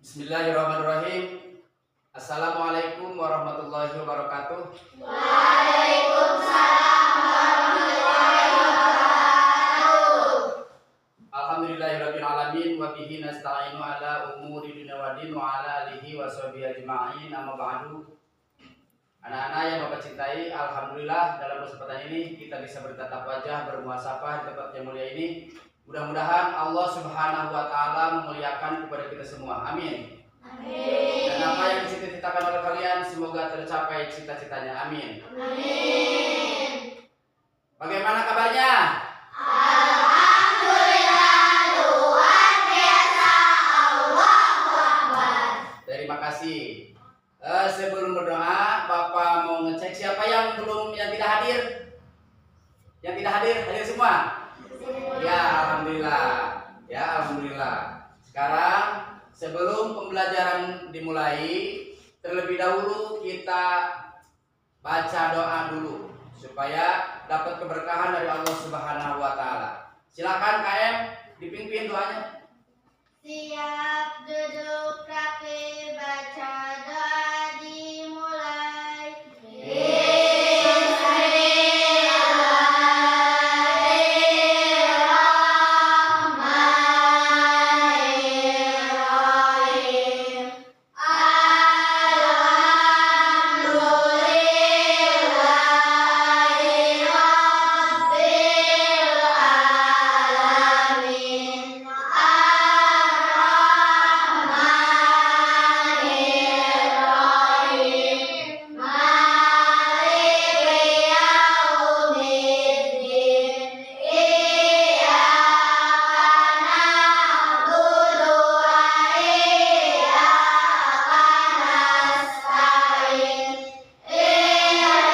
Bismillahirrahmanirrahim. Assalamualaikum warahmatullahi wabarakatuh. Waalaikumsalam warahmatullahi wabarakatuh. Alhamdulillahirabbil alamin wa bihi nasta'inu ala umuri dunya wa din wa ala alihi wa sahbihi ajma'in. Amma ba'du. Anak-anak yang Bapak cintai, alhamdulillah dalam kesempatan ini kita bisa bertatap wajah, bermuhasabah di tempat yang mulia ini. Mudah-mudahan Allah Subhanahu wa taala memuliakan kepada kita semua. Amin. Amin. Dan apa yang dicita-citakan oleh kalian semoga tercapai cita-citanya. Amin. Amin. Bagaimana kabarnya? Alhamdulillah, luar biasa. Allahu Akbar. Terima kasih. Sebelum berdoa, Bapak mau ngecek siapa yang tidak hadir? Yang tidak hadir, hadir semua? Ya, alhamdulillah. Ya, alhamdulillah. Sekarang sebelum pembelajaran dimulai, terlebih dahulu kita baca doa dulu supaya dapat keberkahan dari Allah Subhanahu wa taala. Silakan KM dipimpin doanya. Siap, duduk rapi, baca doa dimulai. Bismillahirrahmanirrahim. Alhamdulillahi rabbil alamin. Ar-Rahmanirrahim. Maliki yaumiddin. Iyyaka na'budu wa iyyaka nasta'in. Ihdinas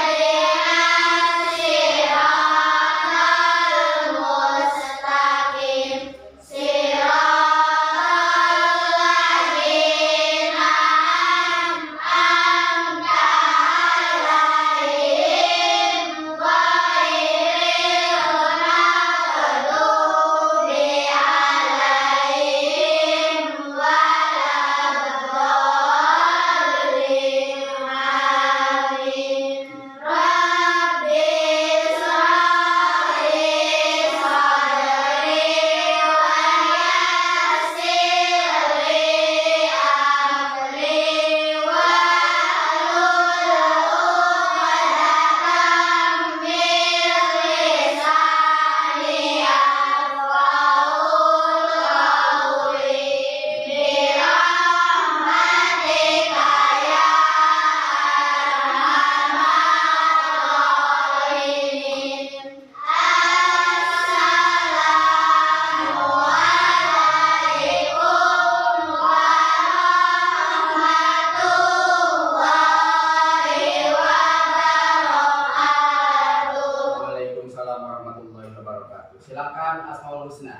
siratal mustaqim. Siratal ladzina an'amta 'alaihim ghairil maghdubi 'alaihim waladdallin. Amin. Rabbi shrah li sadri wa yassir li amri wahlul 'uqdatam min lisani yafqahu qawli. Birahmatika ya arhamar rahimin. Assalamualaikum warahmatullahi wabarakatuh. Waalaikumsalam warahmatullahi wabarakatuh. Silakan Asmaul Husna.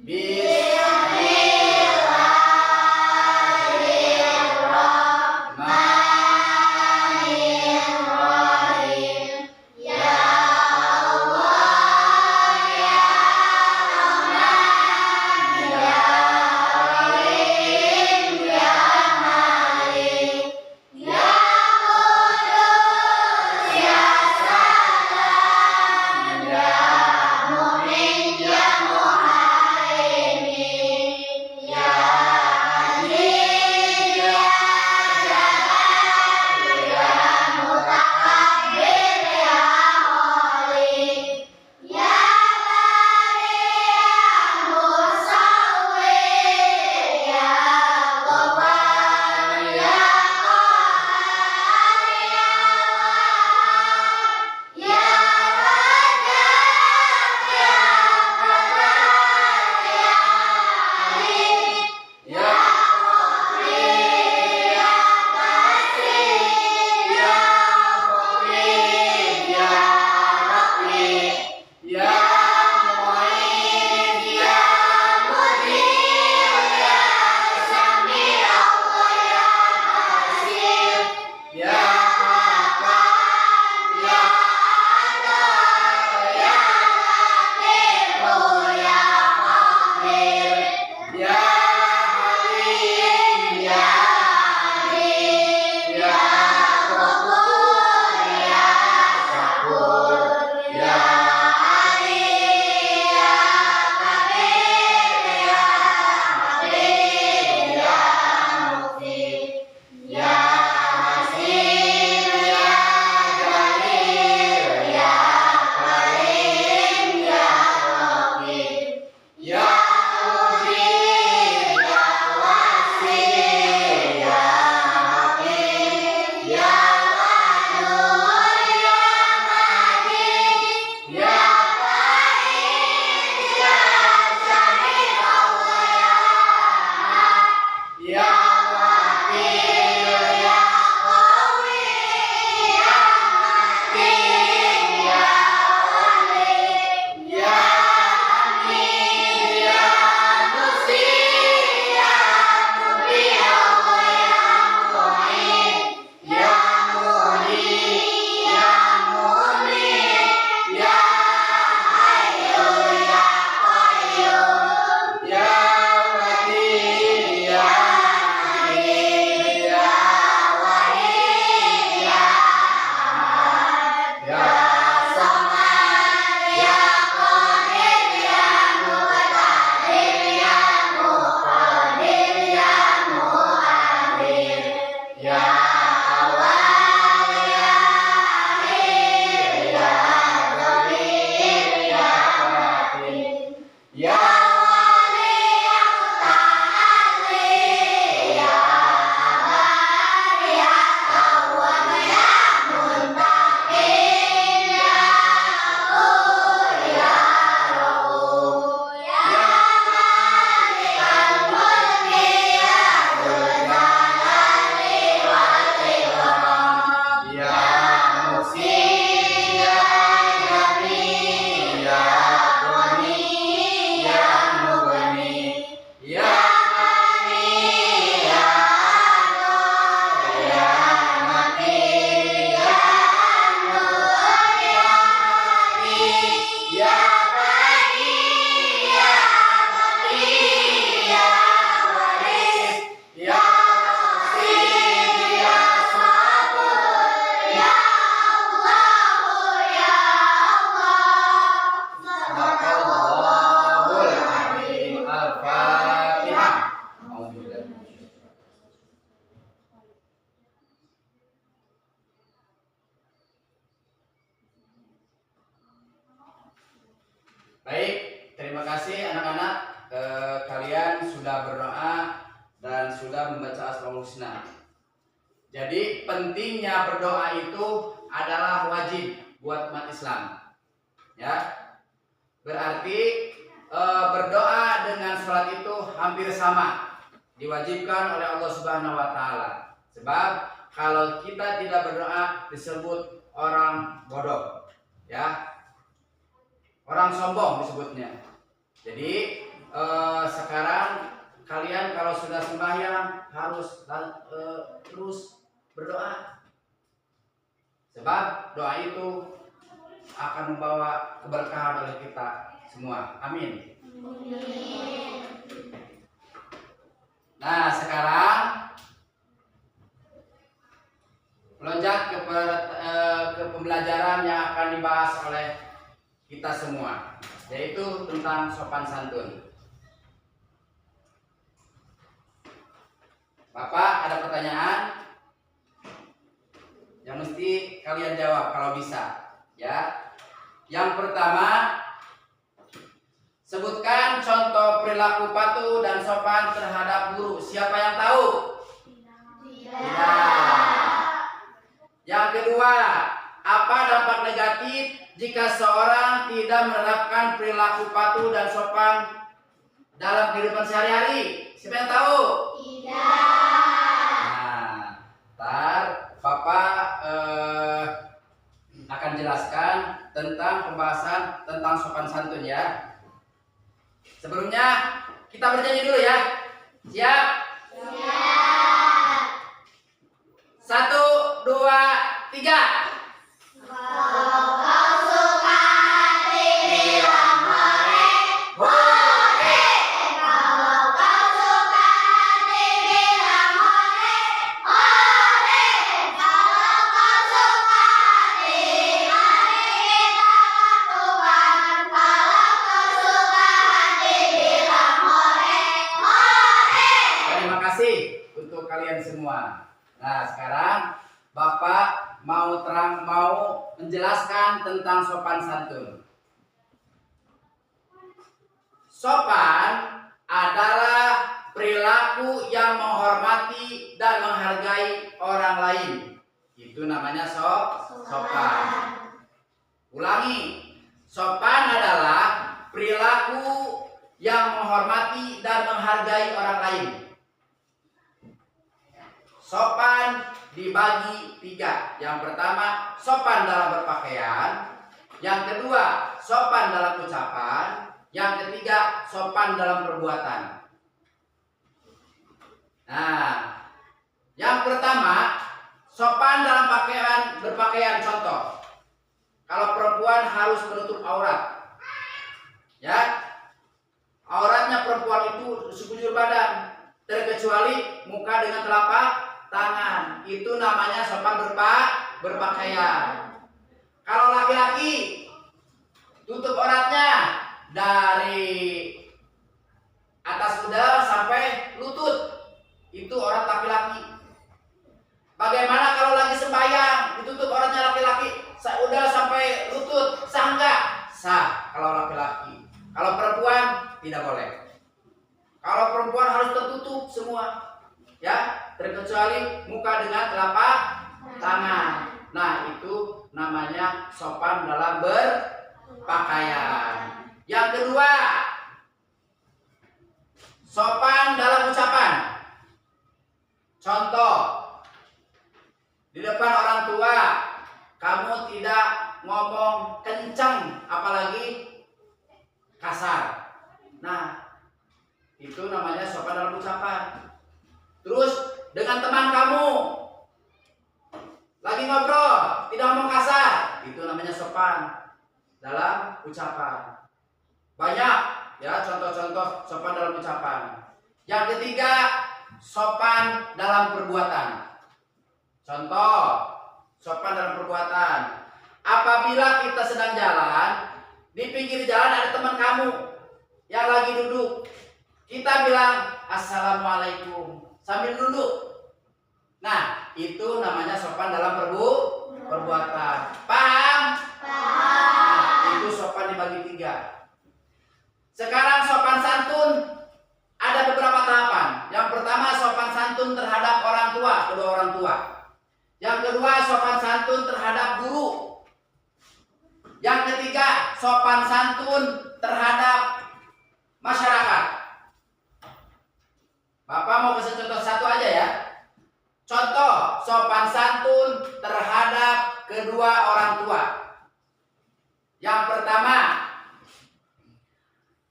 Bismillahirrahmanirrahim. Ya Allah, ya Rahman, ya Rahim, ya Malik, ya Qudus, ya Salam, ya Mu'min, ya Muhaimin. Baik, terima kasih anak-anak. Kalian sudah berdoa dan sudah membaca Asmaul Husna. Jadi pentingnya berdoa itu adalah wajib buat umat Islam. Ya, berarti berdoa dengan sholat itu hampir sama, diwajibkan oleh Allah Subhanahu Wa Taala. Sebab kalau kita tidak berdoa disebut orang bodoh, ya, orang sombong disebutnya. Jadi sekarang kalian kalau sudah sembahyang harus terus berdoa. Sebab doa itu akan membawa keberkahan oleh kita semua. Amin. Nah, sekarang melonjak ke pembelajaran yang akan dibahas oleh kita semua, yaitu tentang sopan santun. Bapak ada pertanyaan yang mesti kalian jawab kalau bisa, ya. Yang pertama, sebutkan contoh perilaku patuh dan sopan terhadap guru. Siapa yang tahu? Tidak. Yang kedua, apa dampak negatif jika seorang tidak menerapkan perilaku patuh dan sopan dalam kehidupan sehari-hari? Siapa yang tahu? Tidak. Bapak akan jelaskan tentang pembahasan tentang sopan santun, ya. Sebelumnya kita bernyanyi dulu, ya. Siap? Siap. 1, 2, 3. Kalau kau suka hati bilang hore, hore. Kalau kau suka hati bilang hore, hore. Kalau kau suka hati, mari kita lakukan. Kalau kau suka hati bilang hore, hore. Terima kasih untuk kalian semua. Nah, sekarang Bapak mau menjelaskan tentang sopan santun. Sopan adalah perilaku yang menghormati dan menghargai orang lain. Itu namanya sopan. Ulangi. Sopan adalah perilaku yang menghormati dan menghargai orang lain. Sopan dibagi 3. Yang pertama, sopan dalam berpakaian. Yang kedua, sopan dalam ucapan. Yang ketiga, sopan dalam perbuatan. Nah, yang pertama, sopan dalam berpakaian. Contoh, kalau perempuan harus menutup aurat, ya, auratnya perempuan itu sekujur badan, terkecuali muka dengan telapak tangan. Itu namanya sopan berpakaian. Kalau laki-laki tutup auratnya dari atas udara sampai lutut, itu aurat laki-laki. Bagaimana kalau lagi sembahyang ditutup auratnya laki-laki, udara sampai lutut, sah enggak? Sah kalau laki-laki. Kalau perempuan tidak boleh. Kalau perempuan harus tertutup semua, ya, terkecuali muka dengan telapak tangan. Nah, itu namanya sopan dalam berpakaian. Yang kedua, sopan dalam ucapan. Contoh, di depan orang tua kamu tidak ngomong kencang, apalagi kasar. Nah, itu namanya sopan dalam ucapan. Terus dengan teman kamu lagi ngobrol, tidak ngomong kasar, itu namanya sopan dalam ucapan. Banyak, ya, contoh-contoh sopan dalam ucapan. Yang ketiga, sopan dalam perbuatan. Contoh, sopan dalam perbuatan. Apabila kita sedang jalan, di pinggir jalan ada teman kamu yang lagi duduk, kita bilang assalamualaikum sambil duduk. Nah, itu namanya sopan dalam perbuatan. Paham? Paham. Nah, itu sopan dibagi 3. Sekarang sopan santun ada beberapa tahapan. Yang pertama sopan santun terhadap orang tua, kedua orang tua. Yang kedua sopan santun terhadap guru. Yang ketiga sopan santun terhadap masyarakat. Bapak mau kasih contoh satu aja ya. Contoh sopan santun terhadap kedua orang tua. Yang pertama,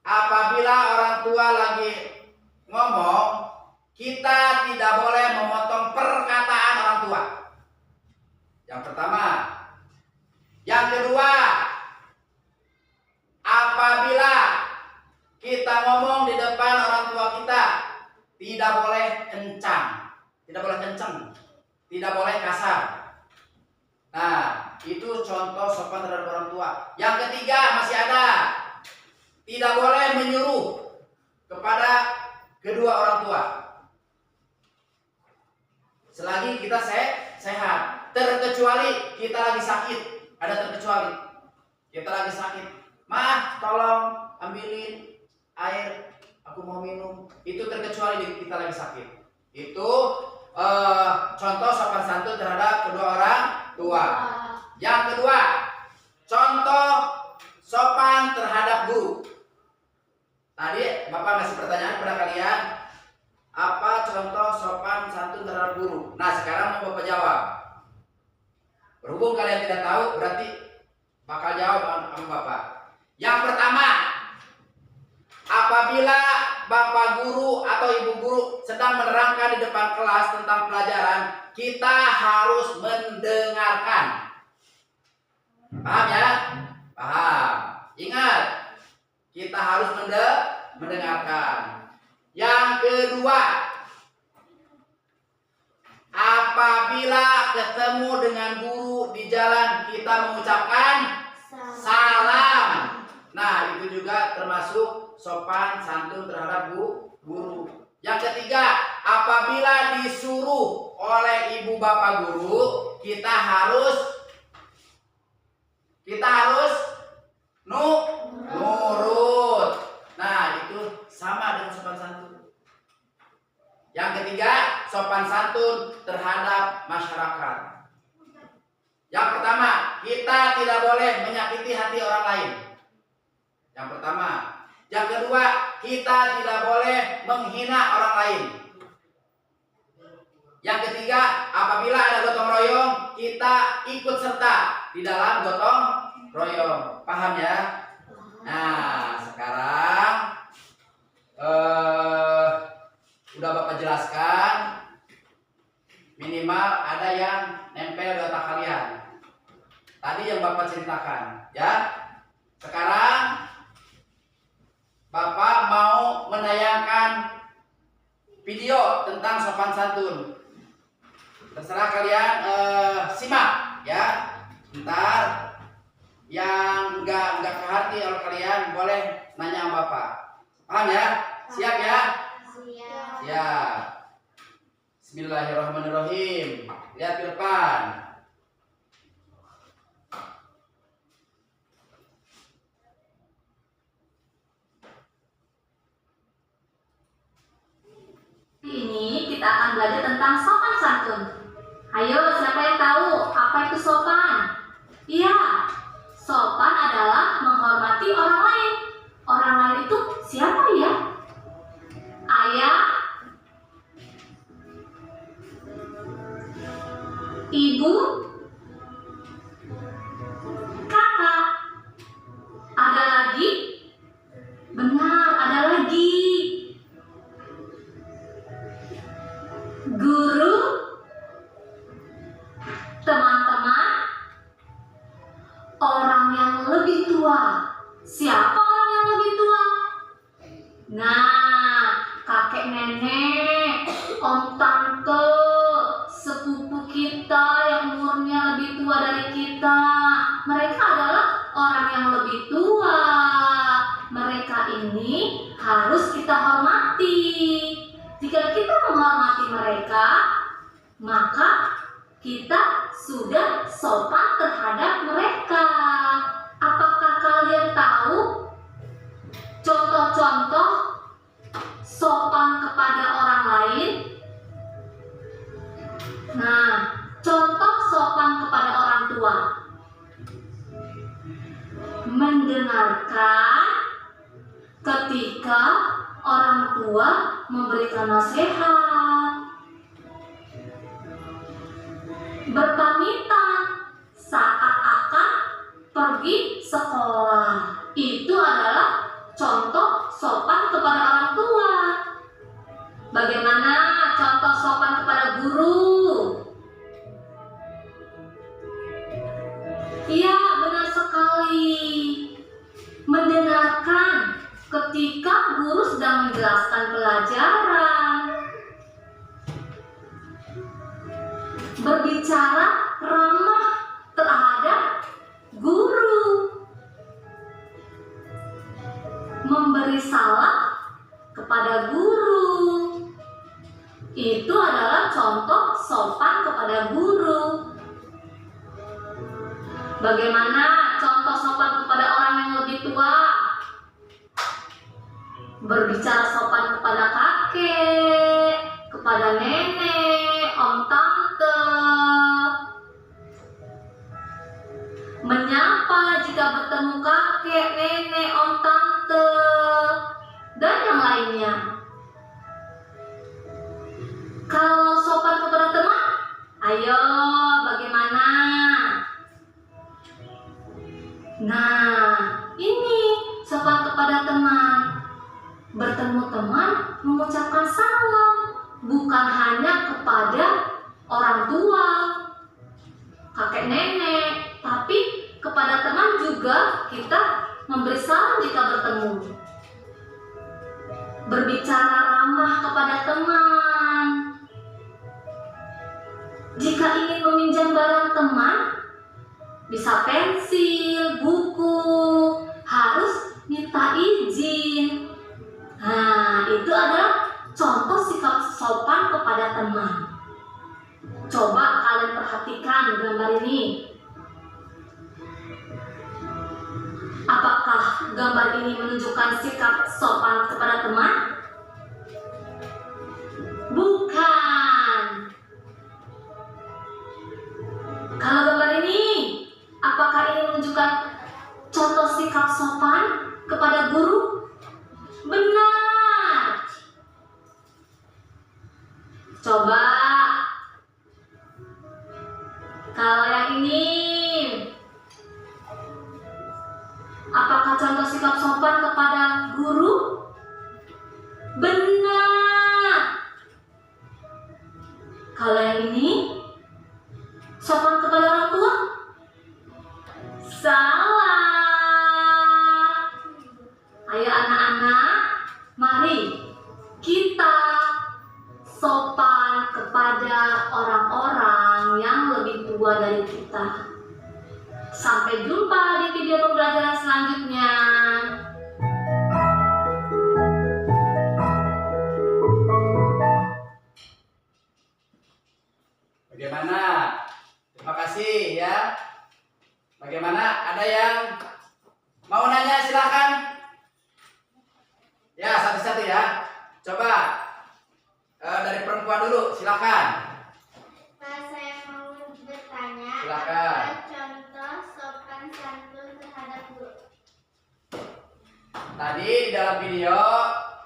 apabila orang tua lagi ngomong, kita tidak boleh memotong perkataan orang tua. Yang pertama. Yang kedua, apabila kita ngomong di depan orang tua kita, tidak boleh kencang, tidak boleh kasar. Nah, itu contoh sopan terhadap orang tua. Yang ketiga masih ada, tidak boleh menyuruh kepada kedua orang tua selagi kita sehat, terkecuali kita lagi sakit. Ada terkecuali kita lagi sakit, "Ma, tolong ambilin air, aku mau minum." Itu terkecuali kita lagi sakit. Itu contoh sopan santun terhadap kedua orang tua. Yang kedua, contoh sopan terhadap guru. Tadi Bapak ngasih pertanyaan kepada kalian, apa contoh sopan santun terhadap guru? Nah, sekarang mau Bapak jawab. Berhubung kalian tidak tahu, berarti bakal jawab sama Bapak. Yang pertama, apabila Bapak guru atau Ibu guru sedang menerangkan di depan kelas tentang pelajaran, kita harus mendengarkan. Paham ya? Paham. Ingat, kita harus mendengarkan. Yang kedua, apabila ketemu dengan guru di jalan, kita mengucapkan salam. Nah, itu juga termasuk sopan santun terhadap guru. Yang ketiga, apabila disuruh oleh ibu bapak guru, kita harus nurut. Nah, itu sama dengan sopan santun. Yang ketiga, sopan santun terhadap masyarakat. Yang pertama, kita tidak boleh menyakiti hati orang lain. Yang pertama. Yang kedua, kita tidak boleh menghina orang lain. Yang ketiga, apabila ada gotong royong, kita ikut serta di dalam gotong royong. Paham ya? Nah, sekarang udah Bapak jelaskan, minimal ada yang nempel di otak kalian. Tadi yang Bapak ceritakan, ya. Sekarang Bapak mau menayangkan video tentang sopan santun. Terserah kalian simak, ya. Ntar yang enggak ke hati oleh kalian boleh nanya sama Bapak. Paham ya? Siap ya? Ya, bismillahirrahmanirrahim. Lihat ke depan. Ini kita akan belajar tentang sopan santun. Ayo, siapa yang tahu apa itu sopan? Iya, sopan adalah menghormati orang lain. Orang lain itu siapa ya? Ayah, ibu, kakak. Ada lagi? Benar, ada lagi. Guru, teman-teman, orang yang lebih tua. Siapa orang yang lebih tua? Nah, kakek nenek, om tante, sepupu kita yang umurnya lebih tua dari kita. Mereka adalah orang yang lebih tua. Mereka ini harus kita hormati. Jika kita menghormati mereka, maka kita sudah sopan terhadap mereka. Apakah kalian tahu contoh-contoh sopan kepada orang lain. Nah, contoh sopan kepada orang tua. Mendengarkan ketika orang tua memberikan nasihat. Berpamitan saat akan pergi sekolah. Itu adalah contoh sopan kepada orang tua. Bagaimana contoh sopan kepada guru? Iya, benar sekali. Mendengarkan ketika guru sedang menjelaskan pelajaran. Berbicara ramah terhadap guru. Memberi salam kepada guru. Itu adalah contoh sopan kepada guru. Bagaimana contoh sopan kepada orang yang lebih tua? Berbicara sopan kepada kakek, kepada nenek, om tante. Menyapa jika bertemu kakek, nenek, om tante, dan yang lainnya. Kalau sopan kepada teman, ayo bagaimana? Nah, ini sopan kepada teman. Bertemu teman mengucapkan salam, bukan hanya kepada orang tua, kakek nenek, tapi kepada teman juga kita memberi salam jika bertemu. Berbicara ramah kepada teman. Jika ingin meminjam barang teman, bisa pensil, buku, harus minta izin. Nah, itu adalah contoh sikap sopan kepada teman. Coba kalian perhatikan gambar ini. Apakah gambar ini menunjukkan sikap sopan kepada teman? Bukan. Kalau gambar ini, apakah ini menunjukkan contoh sikap sopan kepada guru? Benar. Coba kalau yang ini, apakah contoh sikap sopan kepada guru? Benar. Kalau yang ini, sopan kepada orang tua? Salah. Ayo anak-anak, mari kita sopan kepada orang-orang yang lebih tua dari kita. Sampai jumpa di video pembelajaran selanjutnya. Bagaimana? Terima kasih ya. Bagaimana? Ada yang mau nanya? Silakan. Ya, satu-satu ya. Coba dari perempuan dulu, silakan. Pak, saya mau bertanya, Silakan. apa contoh sopan santun terhadap guru? Tadi di dalam video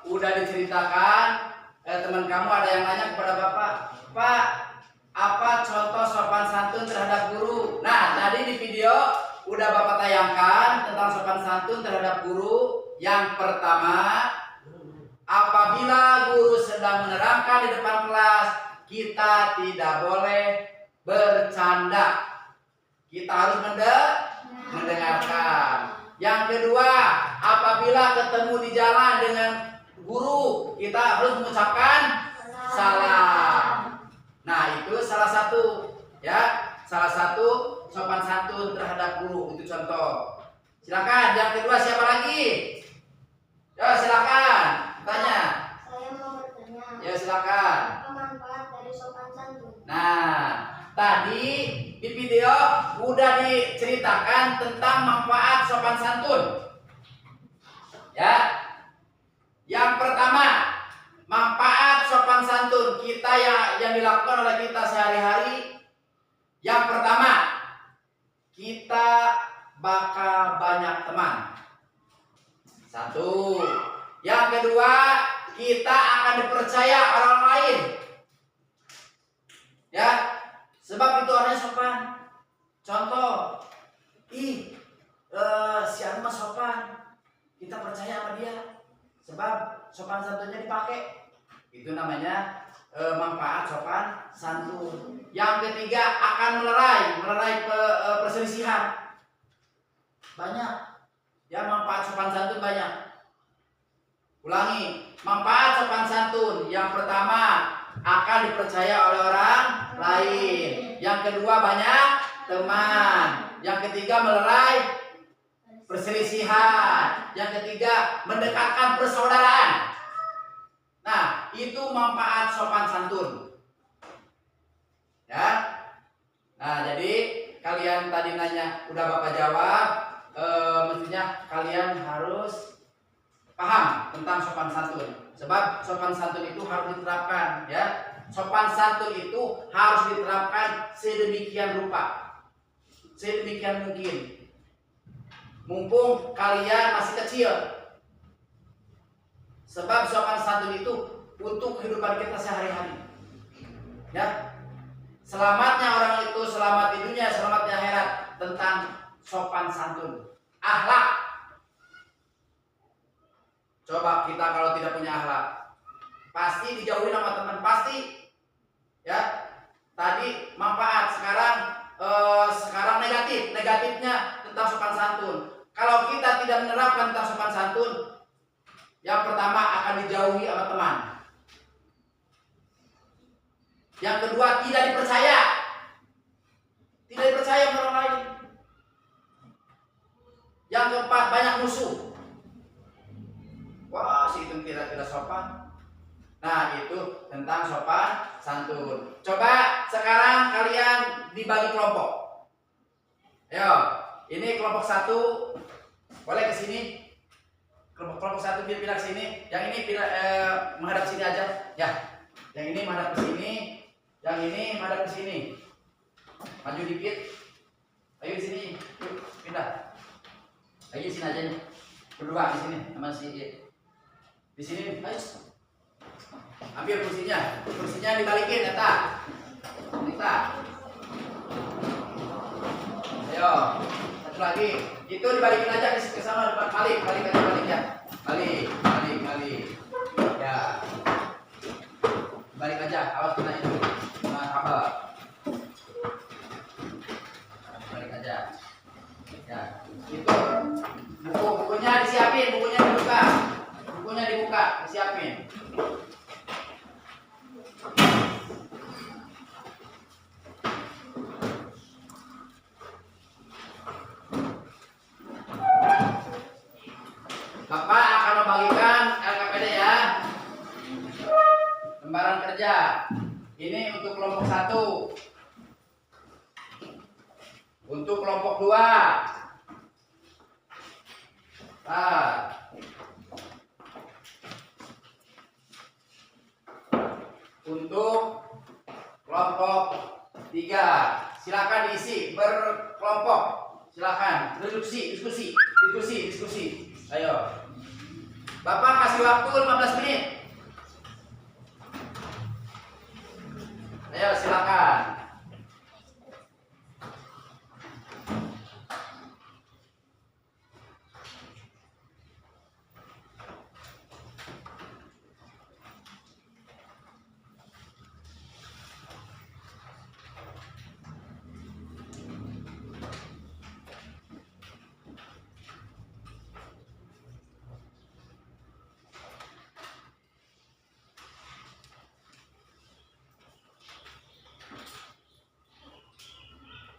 udah diceritakan, teman kamu ada yang nanya kepada Bapak, Pak, apa contoh sopan santun terhadap guru? Nah, tadi di video udah Bapak tayangkan tentang sopan santun terhadap guru. Yang pertama, apabila guru sedang menerangkan di depan kelas, kita tidak boleh bercanda. Kita harus mendengarkan. Yang kedua, apabila ketemu di jalan dengan guru, kita harus mengucapkan salam. Nah, itu salah satu ya, salah satu sopan santun terhadap guru, itu contoh. Silakan, yang kedua siapa lagi? Ya, silakan tanya. Saya mau bertanya, Ya, silakan. apa manfaat dari sopan santun? Nah, tadi di video udah diceritakan tentang manfaat sopan santun. Ya, Yang pertama, manfaat sopan santun kita yang dilakukan oleh kita sehari-hari. Yang pertama, kita bakal banyak teman. Satu. Yang kedua, kita akan dipercaya orang lain. Ya, sebab itu orangnya sopan. Contoh, si Anu mah sopan, kita percaya sama dia, sebab sopan santunnya dipakai. Itu namanya manfaat sopan santun. Yang ketiga, akan melerai perselisihan. Banyak, ya manfaat sopan santun banyak. Ulangi, manfaat sopan santun. Yang pertama, akan dipercaya oleh orang lain. Yang kedua, banyak teman. Yang ketiga, melerai perselisihan. Yang ketiga, mendekatkan persaudaraan. Nah, itu manfaat sopan santun. Ya. Nah, jadi kalian tadi nanya, udah Bapak jawab. Mestinya kalian harus paham tentang sopan santun. Sebab sopan santun itu harus diterapkan, ya. Sopan santun itu harus diterapkan sedemikian rupa, sedemikian mungkin. Mumpung kalian masih kecil. Sebab sopan santun itu untuk kehidupan kita sehari-hari. Ya. Selamatnya orang itu, selamat di dunia, selamat di akhirat, tentang sopan santun. Akhlak. Coba kita kalau tidak punya akhlak, pasti dijauhi sama teman, pasti. Ya. Tadi manfaat, sekarang negatifnya tentang sopan santun. Kalau kita tidak menerapkan tentang sopan santun, yang pertama akan dijauhi sama teman. Yang kedua, tidak dipercaya sama orang lain. Yang keempat, banyak musuh. Wah, si itu tidak sopan. Nah, itu tentang sopan santun. Coba sekarang kalian dibagi kelompok. Ayo, ini kelompok 1 boleh ke sini. Kelompok 1 pindah ke sini. Yang ini menghadap sini aja. Ya. Yang ini menghadap ke sini. Yang ini menghadap ke sini. Maju dikit. Ayo di sini. Yuk, pindah. Ayo sini aja nih. Berdua di sini sama si di sini. Ayo. Ambil kursinya. Kursinya dibalikin, Neta. Ayo. Satu lagi. Itu dibalikin aja ke sana, balik ya. Balik. Ya. Balik aja, awas kena itu. Kena kabel. Balik aja. Ya. Itu. Bukunya disiapin, bukunya dibuka, disiapin. Bapak akan membagikan LKPD ya. Lembaran kerja. Ini untuk kelompok 1. Untuk kelompok 2. Untuk kelompok 3, silakan diisi berkelompok. Silakan diskusi. Ayo. Bapak kasih waktu 15 menit. Ayo silakan.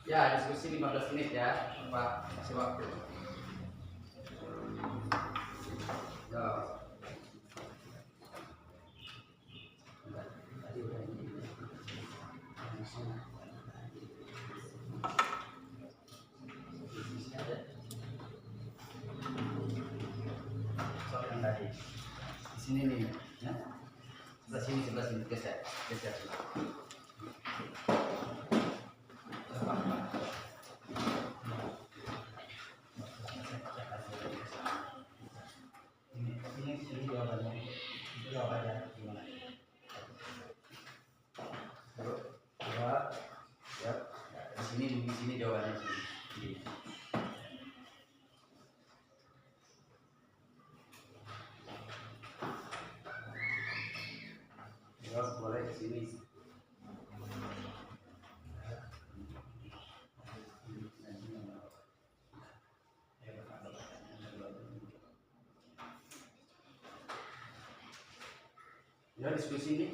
Ya, diskusi 15 menit ya. Pak, kasih waktu. Ya. Soal yang tadi. sini nih, ya. Sebelah sini geser. Ini jawabannya. Jawabannya gimana? Coba, ya. Di sini jawabannya sini. Jawab boleh ke sini. Ya, diskusi ini.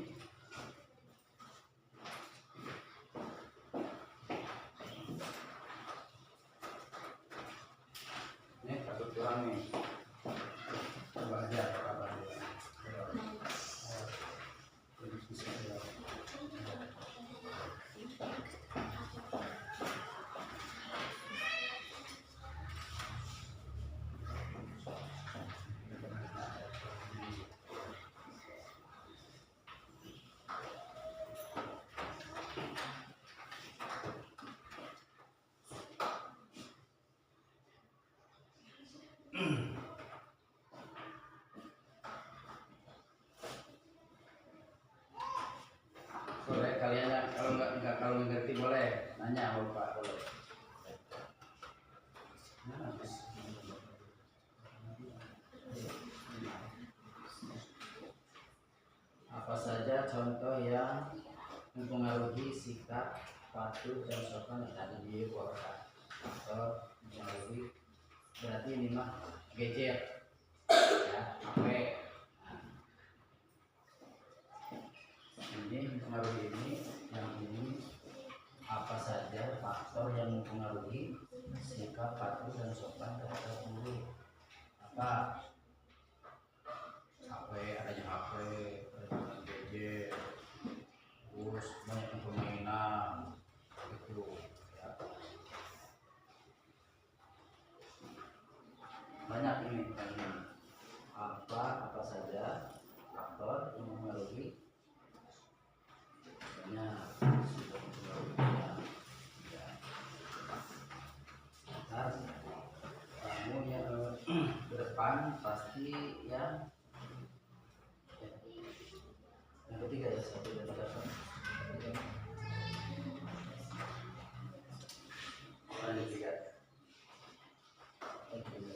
Ini takut kurang nih. Coba aja apa dia. Diskusi aja. Boleh kalian kalau nggak ngerti boleh nanya sama Pak boleh. Apa saja contoh yang mempengaruhi sikap patuh dan sopan ada di Quran? Atau mempengaruhi berarti ini mah gadget ya, HP. Ini mempengaruhi yang ini apa saja faktor yang mempengaruhi sikap patuh dan sopan terhadap guru? Apa? HP, adanya HP, adanya gadget, terus banyak permainan gitu ya. Banyak ini apa saja faktor yang mempengaruhi kamu yang ke depan pasti yang ketiga ya, satu dan tiga. Yang ketiga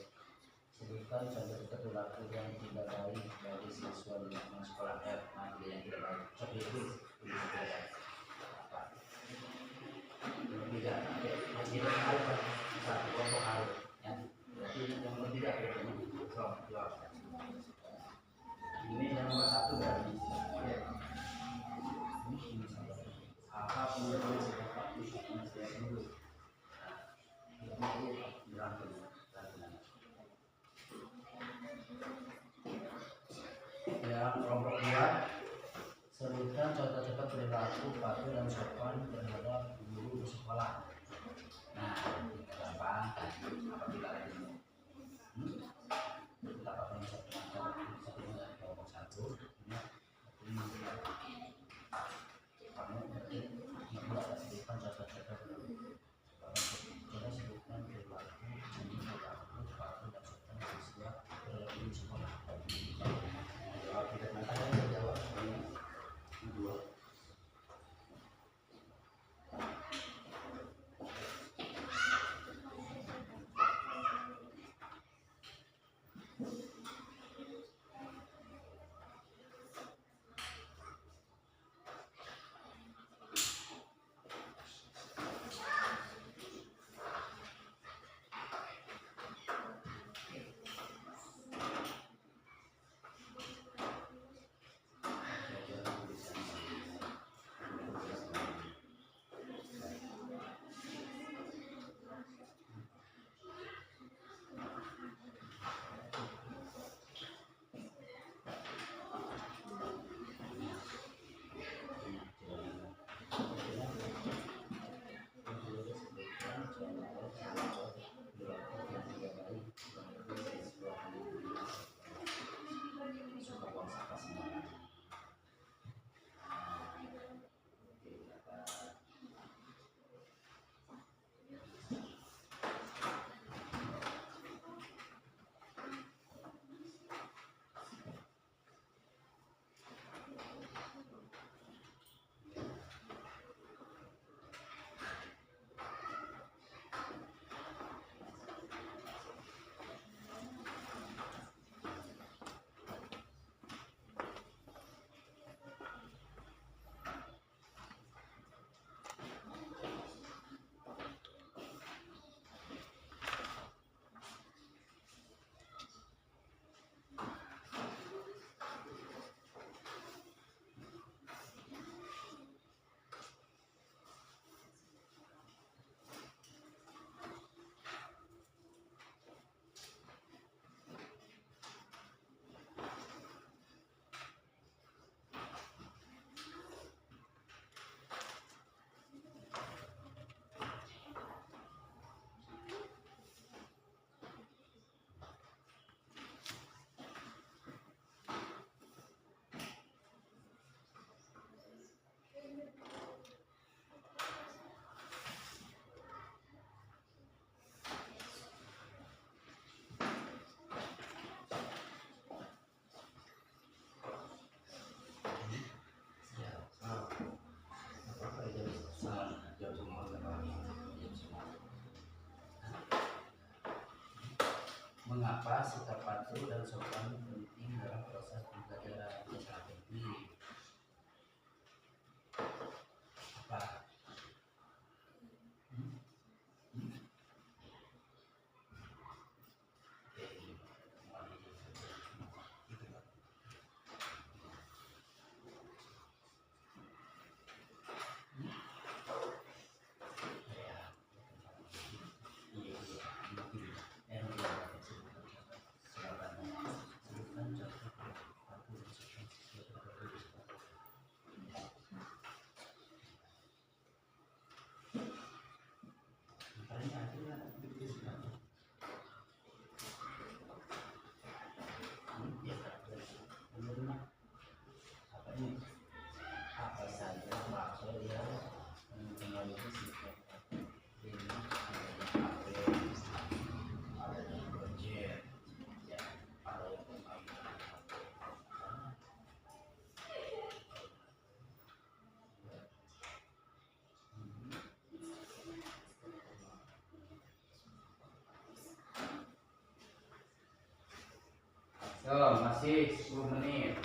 sebutkan contoh perilaku yang tidak baik dari siswa di lingkungan sekolah. Nah, yang tidak baik seperti itu tidak ada satu kelompok harus ya, berarti yang nomor 3 ini yang nomor 1 berarti apa pengertian sikap patuh dulu yang kelompok 2 sebutkan contoh-contoh perilaku patuh dan sopan terhadap guru di sekolah. Nah, gampang kan? Apabila ada kita pakai satu kelompok 1 ini kamu ngerti tidak ada sebutkan contoh-contoh sebutkan perilaku patuh dan sopan siswa terhadap di sekolah. Jawab tidak nanti jawab dua. Mengapa sikap patuh dan sopan penting dalam proses pembelajaran? Sangat penting. Apa? Apa saja faktor yang mempengaruhi sikap ini? Ada yang budget, ya, ada yang pembagian. So, masih 10 menit.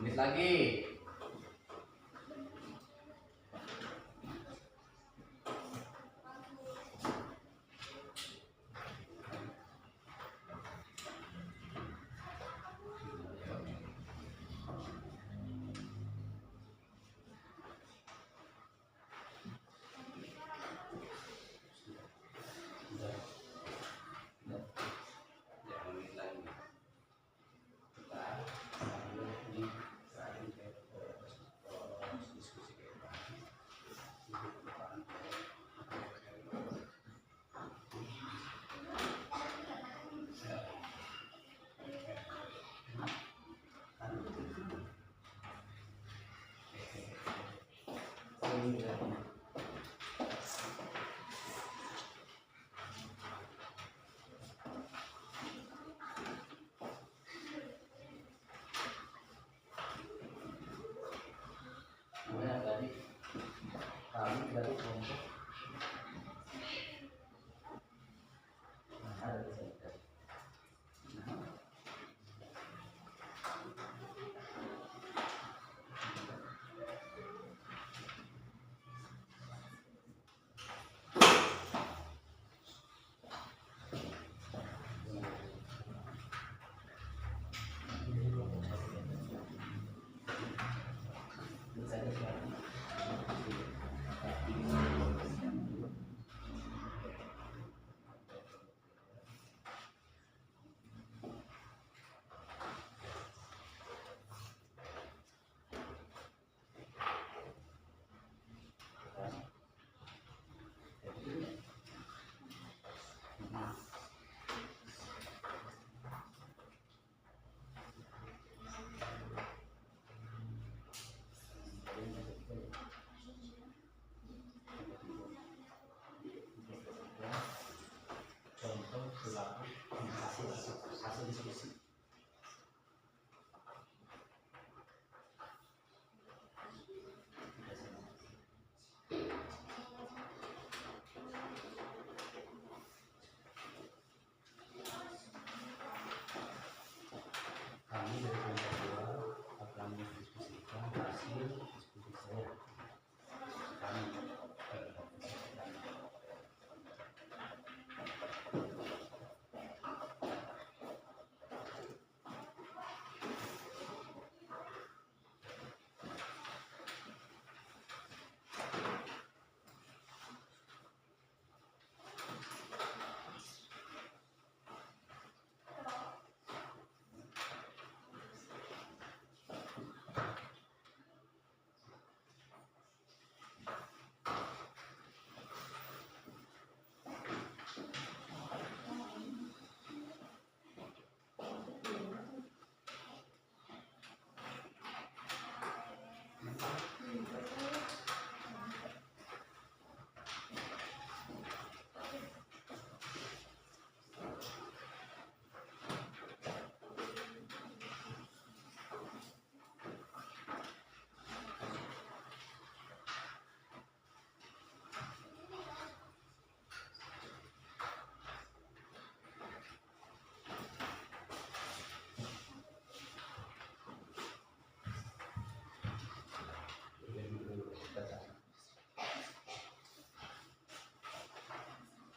Menit lagi. Jangan menit lagi. Kita sambil ini terakhir. dari kelompok. Nah, ada di sini. Nah. Contoh perilaku hasil diskusi. Kami dari kelompok 2 akan mendiskusikan hasil diskusi saya. Kami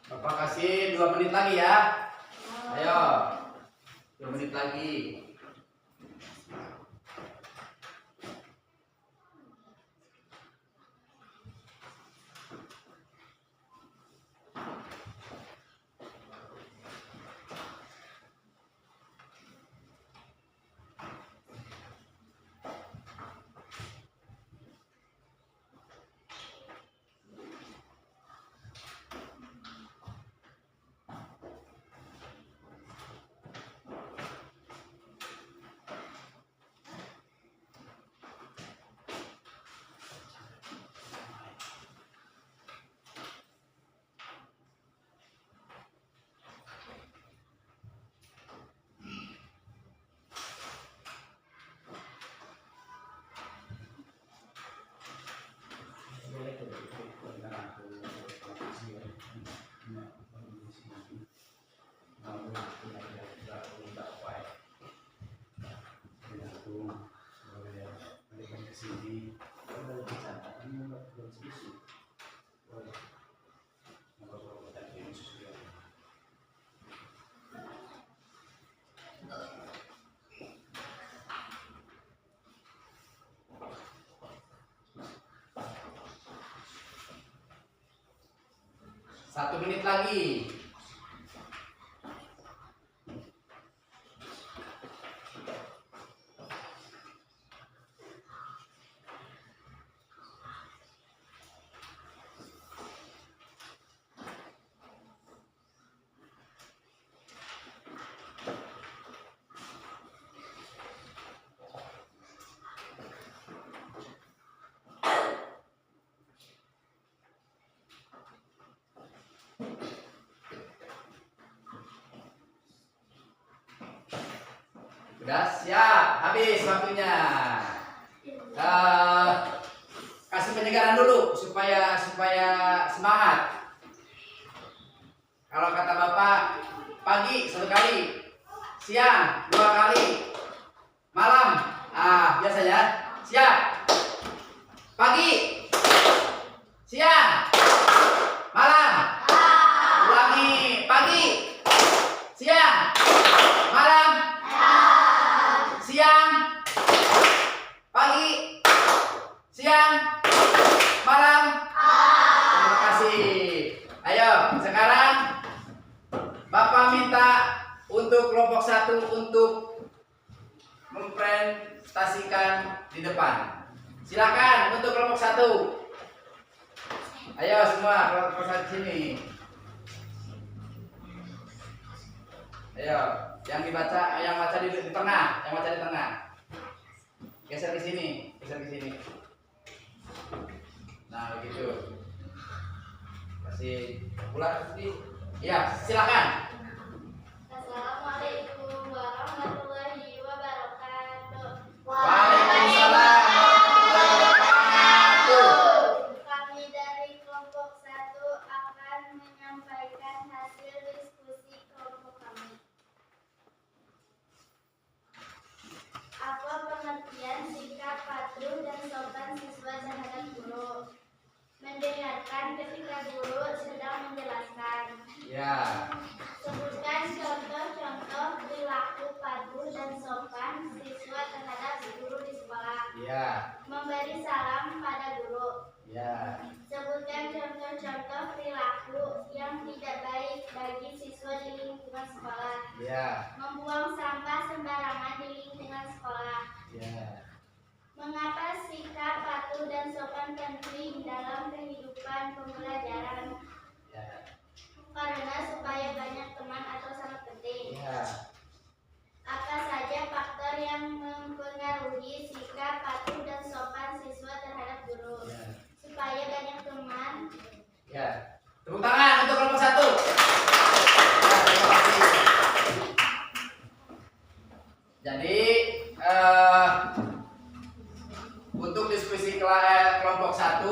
Bapak kasih 2 menit lagi ya. Ayo, 2 menit lagi. Satu menit lagi. Udah siap, habis waktunya. kasih penyegaran dulu supaya semangat. Kalau kata Bapak, pagi 1 kali, siang 2 kali, malam. Biasanya siap. Pagi, siang, malam. Ulangi, pagi, siang, malam. Siang, pagi, siang, malam. Terima kasih. Ayo, sekarang Bapak minta untuk kelompok 1 untuk mempresentasikan di depan. Silakan untuk kelompok 1. Ayo semua kelompok 1 sini. Ayo, yang baca di tengah, yang baca di tengah. Geser ke sini, geser ke sini. Nah, begitu. Kasih bulat sedikit. Ya, silakan. Assalamualaikum warahmatullahi wabarakatuh. Waalaikumsalam warahmatullahi wabarakatuh. Kami dari kelompok 1 akan menyampaikan hasil diskusi kelompok kami. Apa pengertian sikap patuh dan sopan siswa terhadap guru? Mendengarkan ketika guru sedang menjelaskan. Ya. Sebutkan contoh-contoh perilaku patuh dan sopan siswa terhadap guru di sekolah. Ya. Memberi salam pada guru. Ya. Sebutkan contoh-contoh perilaku yang tidak baik bagi siswa di lingkungan sekolah. Ya. Membuang sampah sembarangan di lingkungan sekolah. Ya. Mengapa sikap patuh dan sopan penting dalam kehidupan pembelajaran? Ya. Karena supaya banyak teman atau sangat penting. Ya. Apa saja faktor yang mempengaruhi sikap patuh dan sopan siswa terhadap guru? Ya. Supaya banyak teman. Ya. Tepuk tangan untuk kelompok 1. Ya, terima kasih. Jadi untuk diskusi kelompok 1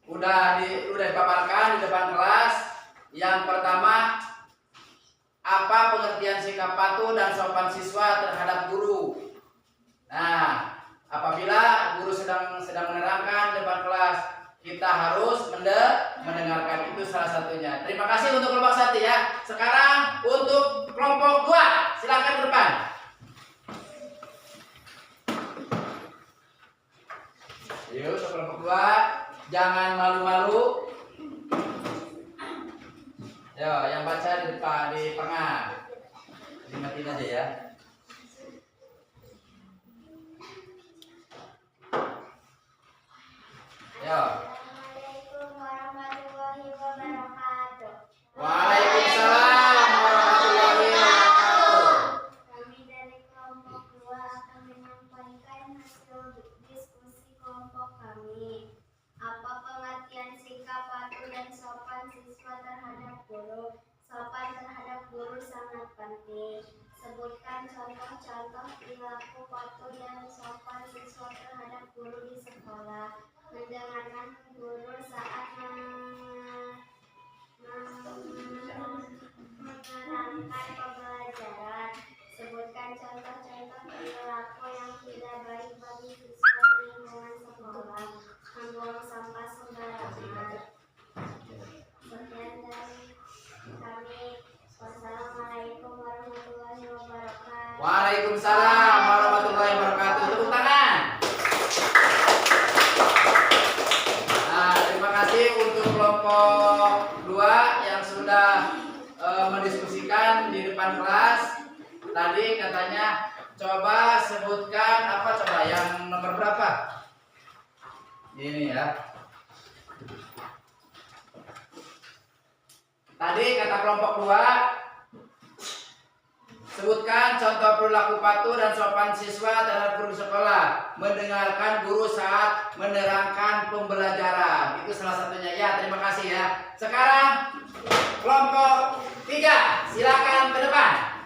udah dipaparkan di depan kelas. Yang pertama, apa pengertian sikap patuh dan sopan siswa terhadap guru? Nah, apabila guru sedang menerangkan di depan kelas, kita harus mendengarkan, itu salah satunya. Terima kasih untuk kelompok 1 ya. Sekarang untuk kelompok 2, silakan ke depan. Yuk, untuk kelompok 2, jangan malu-malu. Yo, yang baca di depan, di tengah. Dimatiin aja ya. Yo. Assalamualaikum warahmatullahi wabarakatuh. Waalaikumsalam warahmatullahi wabarakatuh. Kami dari kelompok 2 akan menyampaikan hasil diskusi kelompok kami. Apa pengertian sikap patuh dan sopan siswa terhadap guru? Sopan terhadap guru sangat penting. Sebutkan contoh-contoh perilaku patuh dan sopan siswa terhadap guru di sekolah. Mendengarkan guru saat menerangkan pembelajaran. Sebutkan contoh-contoh perilaku yang tidak baik bagi siswa di lingkungan sekolah. Membuang sampah sembarangan. Sekian dari kami. Wassalamualaikum warahmatullahi wabarakatuh. Waalaikumsalam warahmatullahi wabarakatuh. Tepuk tangan. Nah, terima kasih untuk kelompok 2 yang sudah mendiskusikan di depan kelas. Tadi katanya coba sebutkan yang nomor berapa? Ini ya. Tadi kata kelompok 2, sebutkan contoh perilaku patuh dan sopan siswa terhadap guru sekolah. Mendengarkan guru saat menerangkan pembelajaran. Itu salah satunya. Ya, terima kasih ya. Sekarang kelompok 3, silakan ke depan.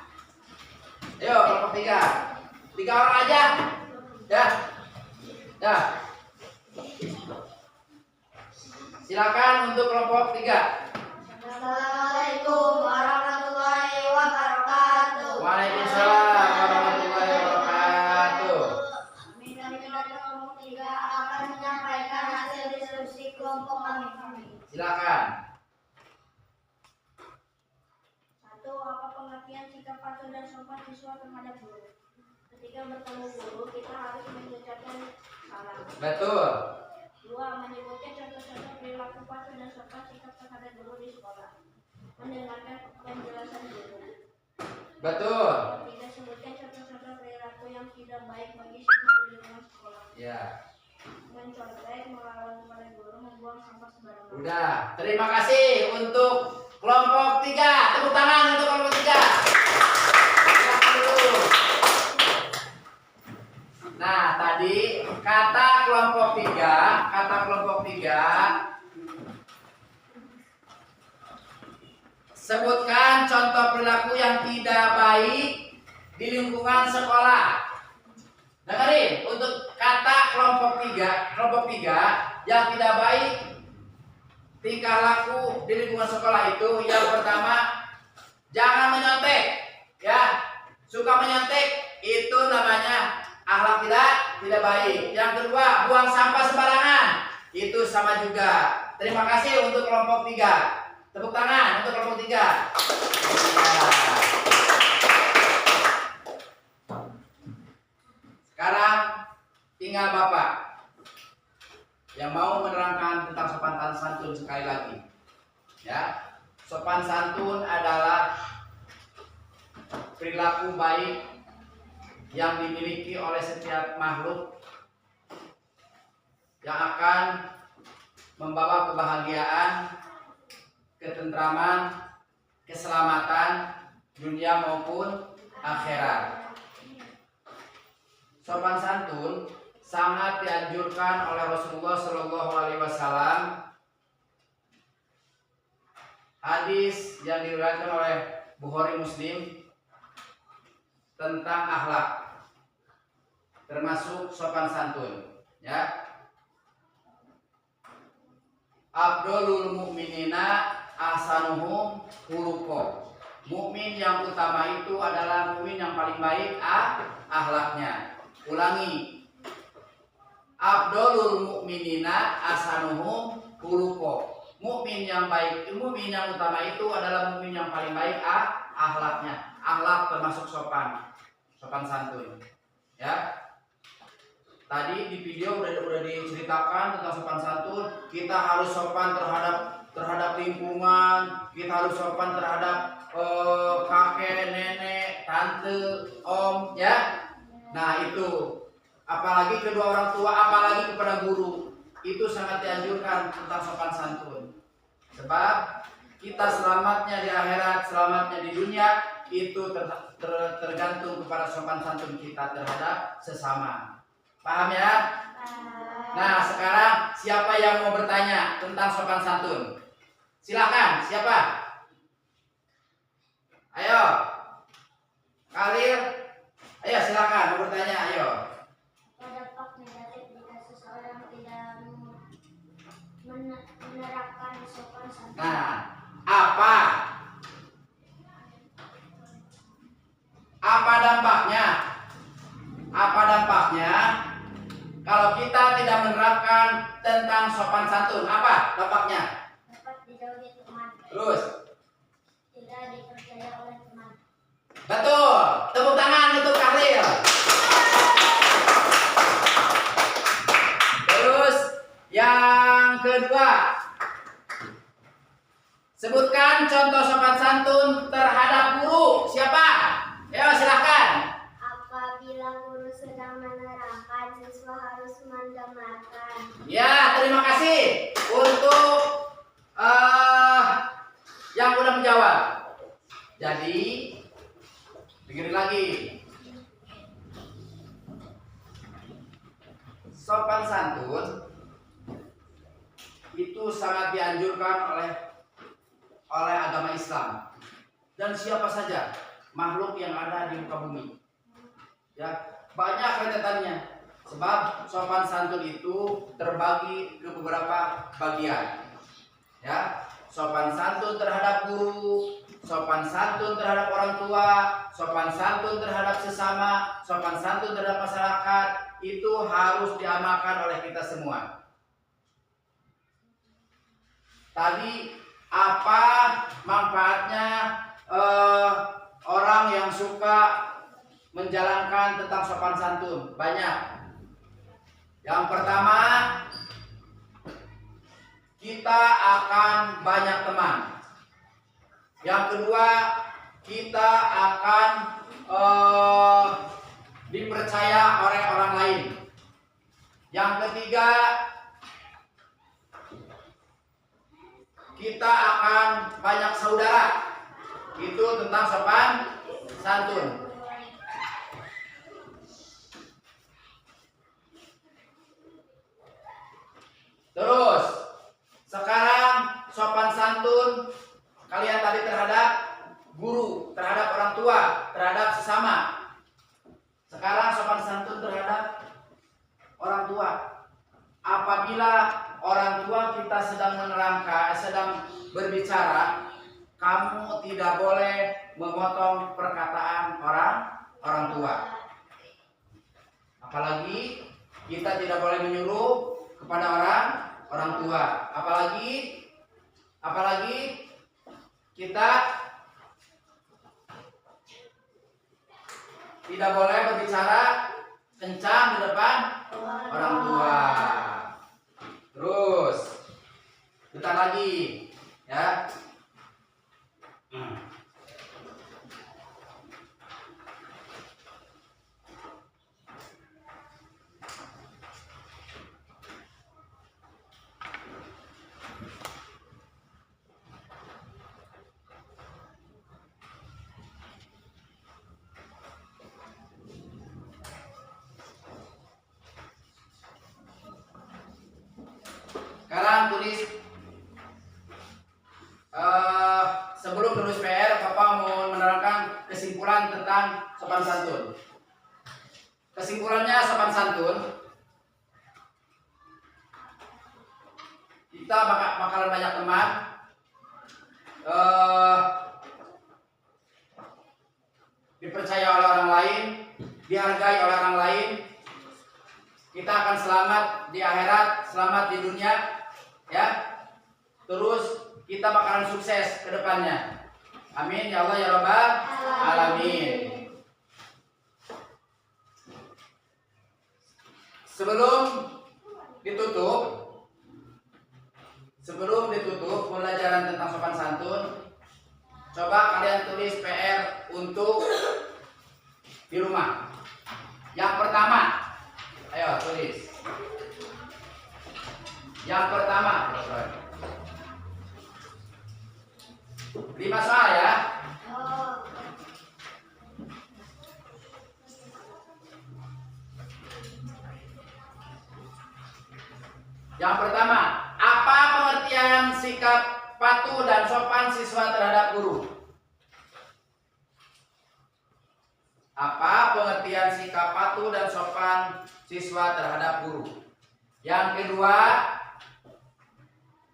Ayo kelompok 3. 3 orang aja. Ya. Ya. Silakan untuk kelompok 3. Assalamualaikum warahmatullahi wabarakatuh. Waalaikumsalam warahmatullahi wabarakatuh. Kami dari kelompok 3 akan menyampaikan hasil diskusi kelompok kami. Silakan. Satu, apa pengertian sikap patuh dan sopan siswa terhadap guru? Ketika bertemu guru, kita harus mengucapkan salam. Betul. 2, menyebutkan contoh-contoh perilaku patuh dan sopan sikap terhadap guru di sekolah. Mendengarkan penjelasan guru. Betul. 3, sebutkan contoh-contoh perilaku yang tidak baik bagi siswa di lingkungan sekolah. Ya. Mencontek, melawan kepada guru, membuang sampah sembarangan. Udah. Terima kasih untuk kelompok 3. Tepuk tangan untuk kelompok 3. Silakan dulu. Nah, tadi kata kelompok 3, sebutkan contoh perilaku yang tidak baik di lingkungan sekolah. Dengerin, untuk kata kelompok 3 yang tidak baik tingkah laku di lingkungan sekolah itu, yang pertama, jangan menyontek. Ya, suka menyontek itu namanya akhlak tidak baik. Yang kedua, buang sampah sembarangan. Itu sama juga. Terima kasih untuk kelompok 3. Tepuk tangan untuk kelompok 3. Sekarang tinggal Bapak yang mau menerangkan tentang sopan santun sekali lagi. Ya, sopan santun adalah perilaku baik yang dimiliki oleh setiap makhluk yang akan membawa kebahagiaan, ketentraman, keselamatan dunia maupun akhirat. Sopan santun sangat dianjurkan oleh Rasulullah Shallallahu Alaihi Wasallam. Hadis yang diriwayatkan oleh Bukhari Muslim tentang akhlak, termasuk sopan santun. Ya, Abdulul mu'minina ahsanuhum khuluqa. Mukmin yang utama itu adalah mukmin yang paling baik akhlaknya. Ulangi. Abdulul mu'minina ahsanuhum khuluqa. Mukmin yang baik, mukmin yang utama itu adalah mukmin yang paling baik akhlaknya. Akhlak termasuk sopan santun. Ya. Tadi di video udah diceritakan tentang sopan santun. Kita harus sopan terhadap lingkungan. Kita harus sopan terhadap kakek, nenek, tante, om, ya. Nah, itu apalagi kedua orang tua, apalagi kepada guru. Itu sangat dianjurkan tentang sopan santun. Sebab kita selamatnya di akhirat, selamatnya di dunia itu tergantung kepada sopan santun kita terhadap sesama. Paham ya? Nah, sekarang siapa yang mau bertanya tentang sopan santun? Silakan, siapa? Ayo. Khalil. Ayo silakan mau bertanya, ayo. Dampak negatif jika seseorang tidak menerapkan sopan santun. Nah, apa? Apa dampaknya? Apa dampaknya kalau kita tidak menerapkan tentang sopan santun? Apa dampaknya? Dapat dijauhi teman. Terus? Tidak dipercaya oleh teman. Betul. Tepuk tangan untuk Khalil. Terus yang kedua, sebutkan contoh sopan santun terhadap guru. Siapa? Ayo silahkan. Apabila guru sedang menerangkan, siswa harus mendengarkan. Ya, terima kasih untuk yang udah menjawab. Jadi, dengerin lagi. Sopan santun itu sangat dianjurkan oleh agama Islam dan siapa saja makhluk yang ada di muka bumi. Ya, banyak rentetannya. Sebab sopan santun itu terbagi ke beberapa bagian. Ya, sopan santun terhadap guru, sopan santun terhadap orang tua, sopan santun terhadap sesama, sopan santun terhadap masyarakat, itu harus diamalkan oleh kita semua. Tadi apa manfaatnya orang yang suka menjalankan tentang sopan santun? Banyak. Yang pertama, kita akan banyak teman. Yang kedua, kita akan dipercaya oleh orang lain. Yang ketiga, kita akan banyak saudara. Itu tentang sopan santun. Terus, sekarang sopan santun kalian tadi terhadap guru, terhadap orang tua, terhadap sesama. Sekarang sopan santun terhadap orang tua. Apabila orang tua kita sedang menerangkan, sedang berbicara, kamu tidak boleh memotong perkataan orang tua. Apalagi kita tidak boleh menyuruh kepada orang tua. Apalagi kita tidak boleh berbicara kencang di depan orang tua. Terus, bentar lagi, ya. Sekarang tulis sebelum tulis PR, Bapak mau menerangkan kesimpulan tentang sopan santun. Kesimpulannya sopan santun, kita bakalan banyak teman, dipercaya oleh orang lain, dihargai oleh orang lain. Kita akan selamat di akhirat, selamat di dunia, ya. Terus kita bakalan sukses ke depannya. Amin ya Allah ya Rabbal alamin. Sebelum ditutup pembelajaran tentang sopan santun, coba kalian tulis PR untuk di rumah. Yang pertama, ayo tulis. Yang pertama, 5 soal ya. Yang pertama, apa pengertian sikap patuh dan sopan siswa terhadap guru? Apa pengertian sikap patuh dan sopan siswa terhadap guru? Yang kedua,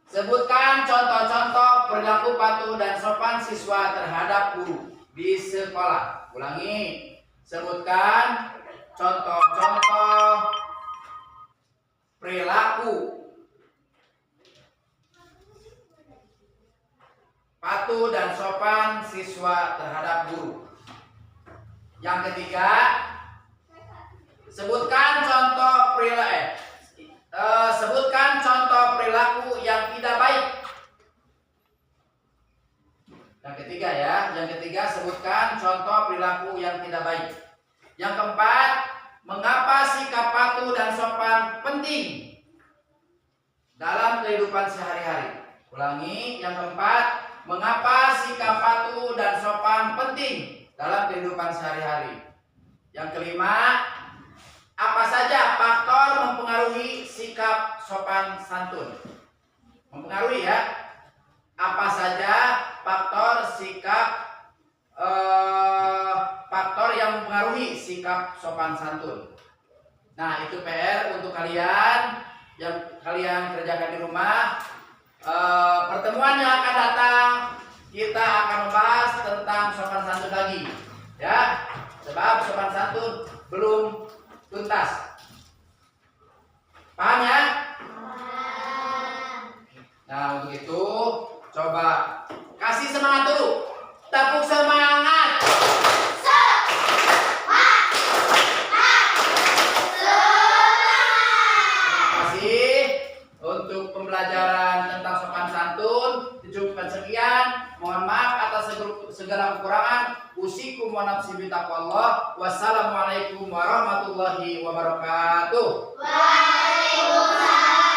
sebutkan contoh-contoh perilaku patuh dan sopan siswa terhadap guru di sekolah. Ulangi, sebutkan contoh-contoh perilaku patuh dan sopan siswa terhadap guru. Yang ketiga, sebutkan contoh perilaku yang tidak baik. Yang ketiga sebutkan contoh perilaku yang tidak baik. Yang keempat, mengapa sikap patuh dan sopan penting dalam kehidupan sehari-hari? Ulangi, yang keempat, mengapa sikap patuh dan sopan penting dalam kehidupan sehari-hari? Yang kelima, apa saja faktor mempengaruhi sikap sopan santun? Mempengaruhi ya. Apa saja faktor faktor yang mempengaruhi sikap sopan santun? Nah, itu PR untuk kalian yang kalian kerjakan di rumah. Pertemuan yang akan datang kita akan membahas tentang sopan santun lagi, ya. Sebab sopan santun belum tuntas. Paham ya? Nah, untuk itu coba kasih semangat dulu. Tepuk semangat. Untuk pembelajaran tentang sopan santun dicukupkan sekian. Mohon maaf atas segala kekurangan. Usikum wa nafsi bitaqwallah. Wassalamualaikum warahmatullahi wabarakatuh. Waalaikumsalam.